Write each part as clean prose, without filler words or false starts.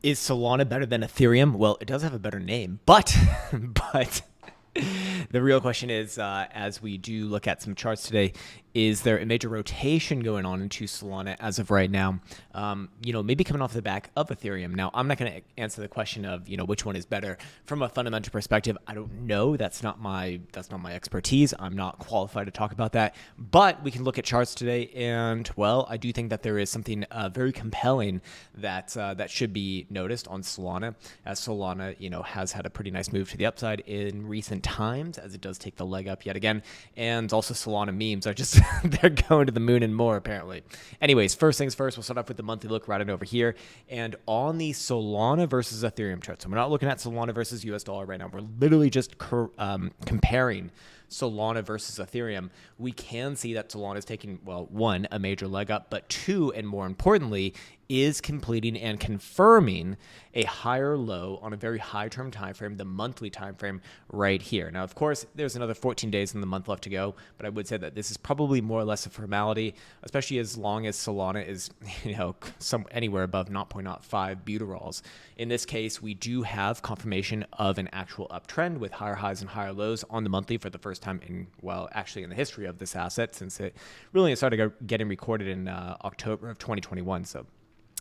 Is Solana better than Ethereum? Well, it does have a better name, but but the real question is, as we do look at some charts today, is there a major rotation going on into Solana as of right now? Maybe coming off the back of Ethereum. Now, I'm not going to answer the question of which one is better from a fundamental perspective. I don't know. That's not my expertise. I'm not qualified to talk about that. But we can look at charts today, and well, I do think that there is something very compelling that should be noticed on Solana, as Solana has had a pretty nice move to the upside in recent times, as it does take the leg up yet again. And also Solana memes are just they're going to the moon and more, apparently. Anyways, first things first, we'll start off with the monthly look right on over here. And on the Solana versus Ethereum chart, so we're not looking at Solana versus US dollar right now. We're literally just comparing Solana versus Ethereum. We can see that Solana is taking, well, one, a major leg up, but two, and more importantly, is completing and confirming a higher low on a very high term time frame, the monthly time frame right here. Now, of course, there's another 14 days in the month left to go, but I would say that this is probably more or less a formality, especially as long as Solana is anywhere above 0.05 butyrols. In this case, we do have confirmation of an actual uptrend with higher highs and higher lows on the monthly for the first time in the history of this asset, since it really started getting recorded in October of 2021. So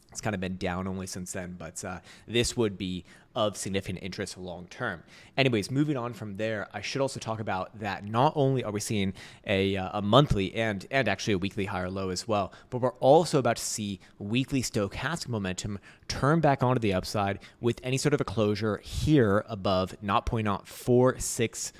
it's kind of been down only since then, but this would be of significant interest long term. Anyways, moving on from there, I should also talk about that not only are we seeing a monthly and actually a weekly higher low as well, but we're also about to see weekly stochastic momentum turn back onto the upside with any sort of a closure here above 0.4645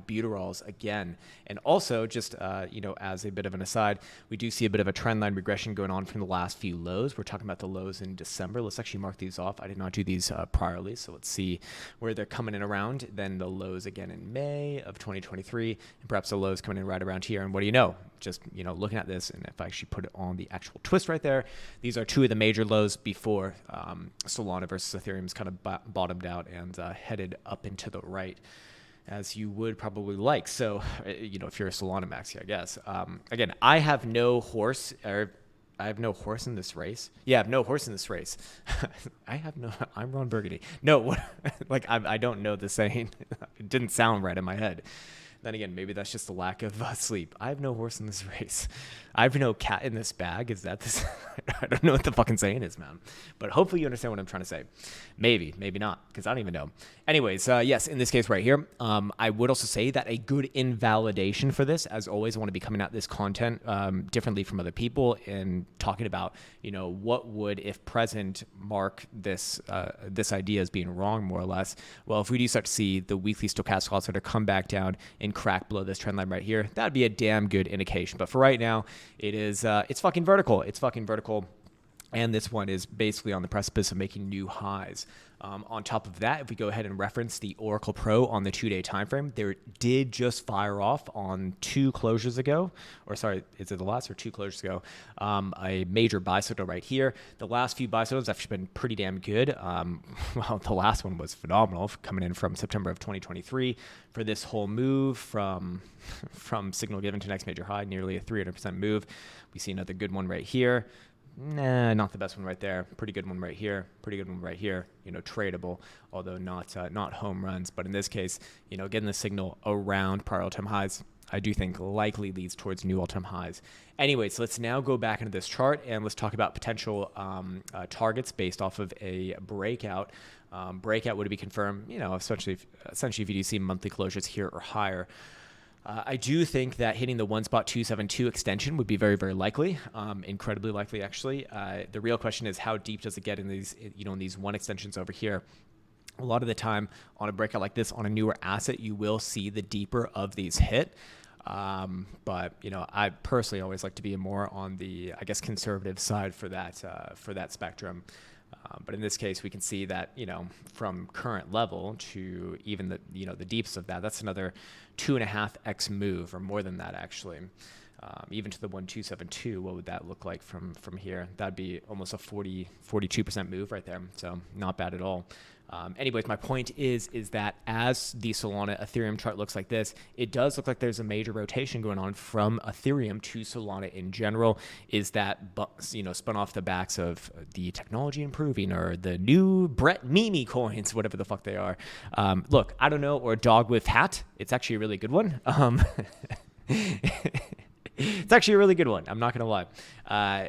butyrols again. And also, just as a bit of an aside, we do see a bit of a trend line regression going on from the last few lows. We're talking about the lows in December. Let's actually mark these off. I did not do these priorly, so let's see where they're coming in around. Then the lows again in May of 2023, and perhaps the lows coming in right around here. And what do you know? Just looking at this, and if I actually put it on the actual twist right there, these are two of the major lows before Solana versus Ethereum is kind of bottomed out and headed up into the right, as you would probably like. So, if you're a Solana maxi, I guess. Again, I have no horse in this race. Yeah, I have no horse in this race. I'm Ron Burgundy. No, I don't know the saying. It didn't sound right in my head. Then again, maybe that's just a lack of sleep. I have no horse in this race. I have no cat in this bag. Is that this? I don't know what the fucking saying is, man. But hopefully you understand what I'm trying to say. Maybe not, because I don't even know. Anyways, yes, in this case right here, I would also say that a good invalidation for this, as always, I want to be coming at this content differently from other people and talking about, what would, if present, mark this idea as being wrong, more or less. Well, if we do start to see the weekly stochastic oscillator come back down and crack below this trend line right here, that'd be a damn good indication. But for right now, it's fucking vertical. It's fucking vertical. And this one is basically on the precipice of making new highs. On top of that, if we go ahead and reference the Oracle Pro on the 2-day time frame, there did just fire off on 2 closures ago, or sorry, is it the last or 2 closures ago? A major buy signal right here. The last few buy signals have actually been pretty damn good. Well, the last one was phenomenal, coming in from September of 2023 for this whole move from signal given to next major high, nearly a 300% move. We see another good one right here. Nah, not the best one right there. Pretty good one right here. Pretty good one right here. Tradable, although not home runs. But in this case, getting the signal around prior all-time highs, I do think likely leads towards new all-time highs. Anyways, let's now go back into this chart and let's talk about potential targets based off of a breakout. Breakout would be confirmed, essentially if you do see monthly closures here or higher. I do think that hitting the 1.272 extension would be very, very likely, incredibly likely, actually. The real question is, how deep does it get in these, in these one extensions over here? A lot of the time on a breakout like this on a newer asset, you will see the deeper of these hit. But I personally always like to be more on the, conservative side for that spectrum. But in this case, we can see that, from current level to even the deepest of that, that's another 2.5x move, or more than that, actually. even to the 1272, what would that look like from here? That'd be almost a 42% move right there. So not bad at all. Anyways, my point is that as the Solana Ethereum chart looks like this, it does look like there's a major rotation going on from Ethereum to Solana in general. Is that, spun off the backs of the technology improving or the new Brett Mimi coins, whatever the fuck they are. Look, I don't know, or dog with hat. It's actually a really good one. It's actually a really good one. I'm not going to lie.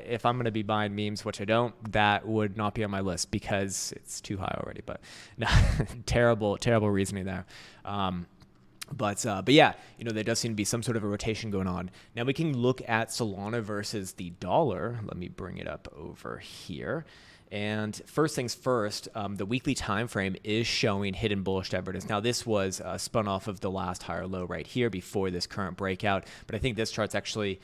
If I'm going to be buying memes, which I don't, that would not be on my list because it's too high already. But no, terrible reasoning there. But yeah, there does seem to be some sort of a rotation going on. Now we can look at Solana versus the dollar. Let me bring it up over here. And first things first, the weekly time frame is showing hidden bullish divergence. Now this was spun off of the last higher low right here before this current breakout, but I think this chart's actually,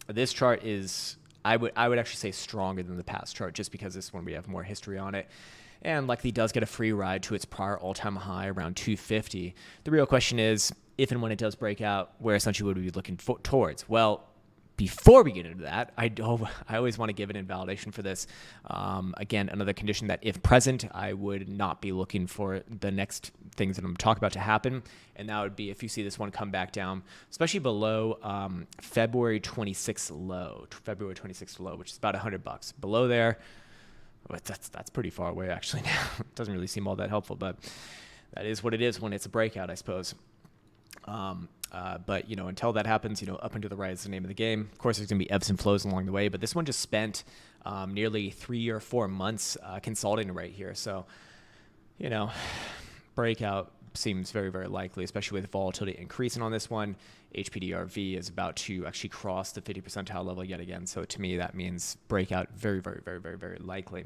this chart is, I would actually say stronger than the past chart, just because this one we have more history on it, and likely does get a free ride to its prior all-time high around 250. The real question is, if and when it does break out, where essentially would we be looking towards? Well, before we get into that, I always want to give an invalidation for this. Again, another condition that if present, I would not be looking for the next things that I'm talking about to happen. And that would be if you see this one come back down, especially below February 26th low, which is about $100. Below there, that's pretty far away actually now. It doesn't really seem all that helpful, but that is what it is when it's a breakout, I suppose. But until that happens, up and to the right is the name of the game. Of course, there's going to be ebbs and flows along the way, but this one just spent nearly 3 or 4 months consolidating right here. So, breakout seems very, very likely, especially with volatility increasing on this one. HPDRV is about to actually cross the 50 percentile level yet again. So to me, that means breakout very, very, very, very, very likely.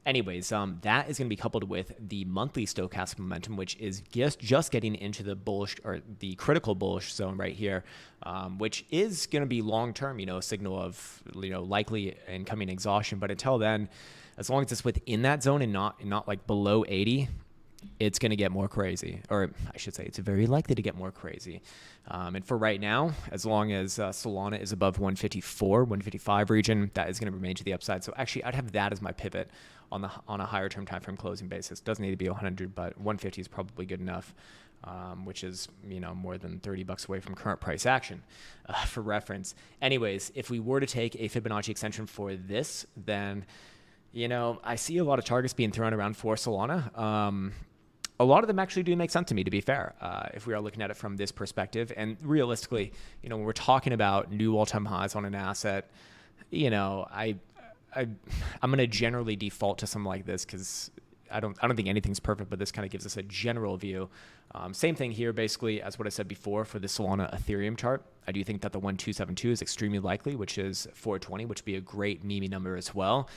Anyways, that is going to be coupled with the monthly stochastic momentum, which is just getting into the bullish or the critical bullish zone right here, which is going to be long-term, a signal of, likely incoming exhaustion. But until then, as long as it's within that zone and not like below 80, it's going to get more crazy, or I should say it's very likely to get more crazy. And for right now, as long as Solana is above 154, 155 region, that is going to remain to the upside. So actually, I'd have that as my pivot on a higher term time frame closing basis. Doesn't need to be 100, but 150 is probably good enough, which is more than $30 away from current price action, for reference. Anyways, if we were to take a Fibonacci extension for this, then I see a lot of targets being thrown around for Solana. A lot of them actually do make sense to me, to be fair, if we are looking at it from this perspective. And realistically, when we're talking about new all-time highs on an asset, I'm going to generally default to something like this because I don't think anything's perfect, but this kind of gives us a general view. Same thing here, basically, as what I said before for the Solana Ethereum chart. I do think that the 1272 is extremely likely, which is 420, which would be a great meme number as well.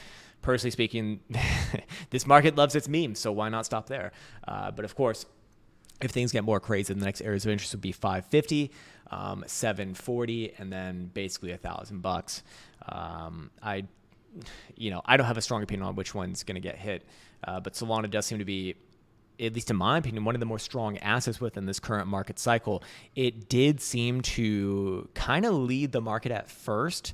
Personally speaking, this market loves its memes, so why not stop there? But of course, if things get more crazy, the next areas of interest would be 550, 740, and then basically $1,000. I don't have a strong opinion on which one's going to get hit, but Solana does seem to be, at least in my opinion, one of the more strong assets within this current market cycle. It did seem to kind of lead the market at first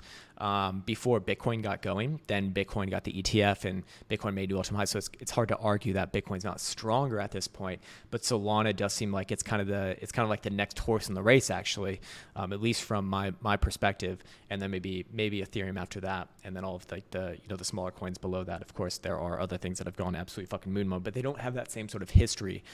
before Bitcoin got going. Then Bitcoin got the ETF and Bitcoin made new all-time highs. So it's hard to argue that Bitcoin's not stronger at this point. But Solana does seem like it's kind of like the next horse in the race, actually, at least from my perspective. And then maybe Ethereum after that, and then all of the smaller coins below that. Of course, there are other things that have gone absolutely fucking moon mode, but they don't have that same sort of history.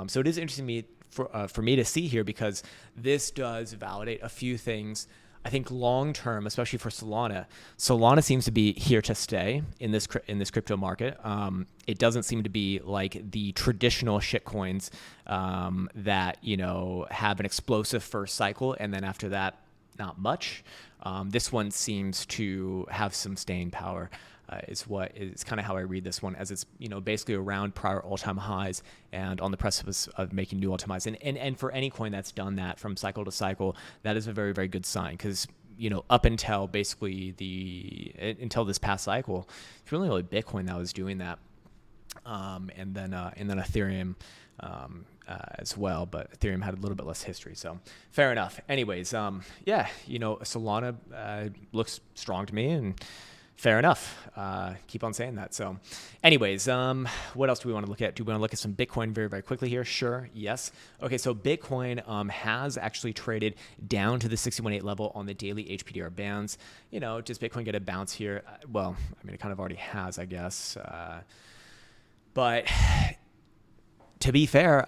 So it is interesting for me to see here, because this does validate a few things. I think long term, especially for Solana seems to be here to stay in this crypto market. It doesn't seem to be like the traditional shit coins that have an explosive first cycle and then after that, not much. This one seems to have some staying power. Is kind of how I read this one, as it's basically around prior all-time highs and on the precipice of making new all-time highs. And for any coin that's done that from cycle to cycle, that is a very, very good sign, because up until basically until this past cycle, it's really only Bitcoin that was doing that, and then Ethereum as well, but Ethereum had a little bit less history, so fair enough. Anyways, yeah, Solana looks strong to me, and fair enough. Keep on saying that. So anyways, what else do we want to look at? Do we want to look at some Bitcoin very, very quickly here? Sure. Yes. Okay. So Bitcoin has actually traded down to the 61.8 level on the daily HPDR bands. Does Bitcoin get a bounce here? Well, I mean, it kind of already has, I guess. But to be fair,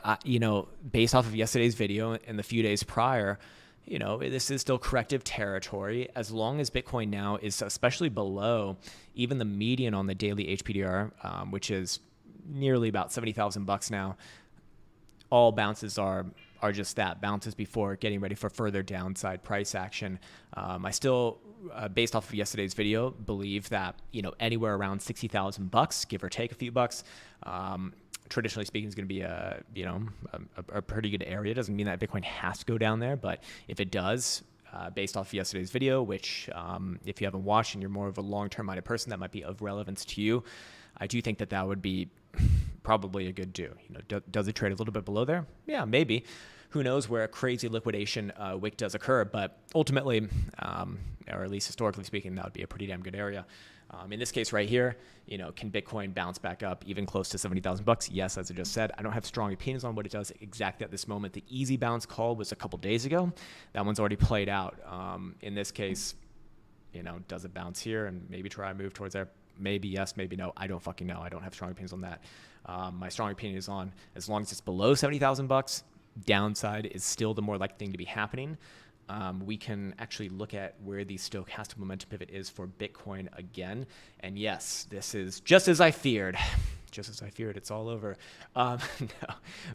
based off of yesterday's video and the few days prior, this is still corrective territory. As long as Bitcoin now is especially below even the median on the daily HPDR, which is nearly about $70,000 now, all bounces are just that, bounces before getting ready for further downside price action. I still, based off of yesterday's video, believe that, anywhere around $60,000, give or take a few bucks, traditionally speaking, is going to be a pretty good area. Doesn't mean that Bitcoin has to go down there, but if it does, based off of yesterday's video, which if you haven't watched and you're more of a long-term minded person, that might be of relevance to you. I do think that would be probably a good do. Does it trade a little bit below there? Yeah, maybe. Who knows where a crazy liquidation wick does occur, but ultimately, or at least historically speaking, that would be a pretty damn good area. In this case right here, can Bitcoin bounce back up even close to $70,000? Yes, as I just said. I don't have strong opinions on what it does exactly at this moment. The easy bounce call was a couple days ago. That one's already played out. In this case, does it bounce here and maybe try to move towards there? Maybe yes, maybe no. I don't fucking know. I don't have strong opinions on that. My strong opinion is on as long as it's below $70,000, downside is still the more likely thing to be happening. We can actually look at where the stochastic momentum pivot is for Bitcoin again. And yes, this is just as I feared. Just as I feared, it's all over. No,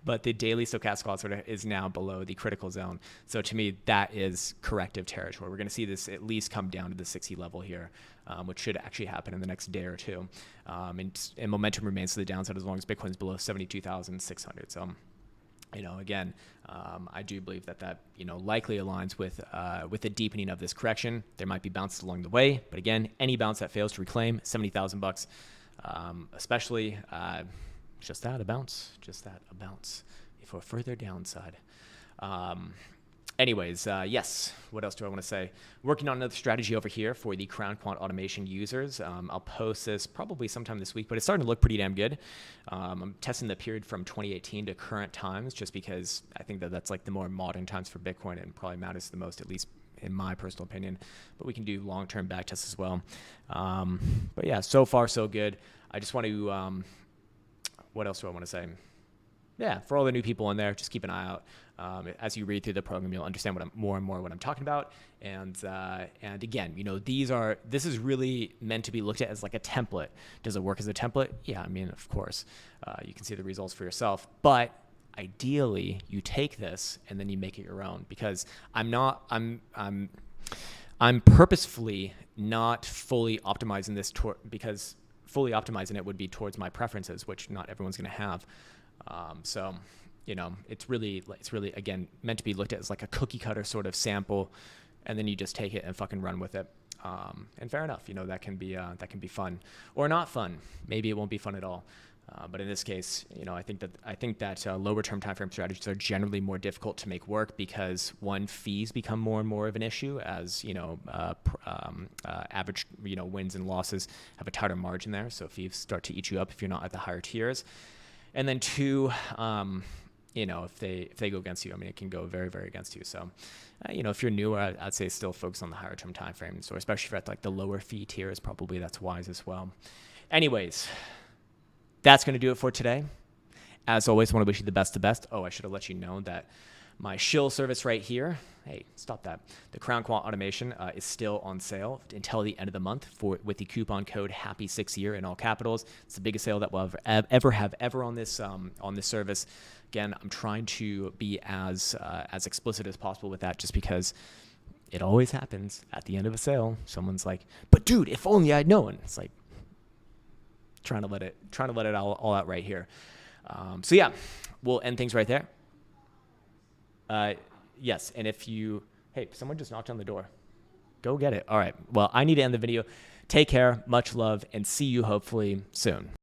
but the daily stochastic oscillator is now below the critical zone. So to me, that is corrective territory. We're going to see this at least come down to the 60 level here, which should actually happen in the next day or two. And momentum remains to the downside as long as Bitcoin is below 72,600. So again, I do believe that likely aligns with the deepening of this correction. There might be bounces along the way, but again, any bounce that fails to reclaim $70,000, especially just that a bounce before further downside. Anyways, yes, what else do I want to say? Working on another strategy over here for the Crown Quant automation users. I'll post this probably sometime this week, but it's starting to look pretty damn good. I'm testing the period from 2018 to current times just because I think that's like the more modern times for Bitcoin and probably matters the most, at least in my personal opinion. But we can do long-term back tests as well. But yeah, so far so good. I just want to, what else do I want to say? Yeah, for all the new people in there, just keep an eye out. As you read through the program, you'll understand more and more what I'm talking about. And again, this is really meant to be looked at as like a template. Does it work as a template? Yeah, I mean, of course, you can see the results for yourself. But ideally, you take this and then you make it your own. Because I'm purposefully not fully optimizing this because fully optimizing it would be towards my preferences, which not everyone's going to have. So, it's really again meant to be looked at as like a cookie cutter sort of sample, and then you just take it and fucking run with it. And fair enough, that can be fun or not fun. Maybe it won't be fun at all. But in this case, I think that lower term time frame strategies are generally more difficult to make work because fees become more and more of an issue as average wins and losses have a tighter margin there. So fees start to eat you up if you're not at the higher tiers. And then two, if they go against you, I mean, it can go very, very against you. So, if you're newer, I'd say still focus on the higher term time frames, or especially if you're at like the lower fee tiers, probably that's wise as well. Anyways, that's going to do it for today. As always, I want to wish you the best. Oh, I should have let you know that my shill service right here, hey, stop that. The Crown Quant automation is still on sale until the end of the month with the coupon code HAPPY6YEAR in all capitals. It's the biggest sale that we'll ever have on this service. Again, I'm trying to be as explicit as possible with that, just because it always happens at the end of a sale. Someone's like, "But dude, if only I'd known." It's like trying to let it all out right here. So yeah, we'll end things right there. Yes, and hey, someone just knocked on the door. Go get it. All right. Well, I need to end the video. Take care, much love, and see you hopefully soon.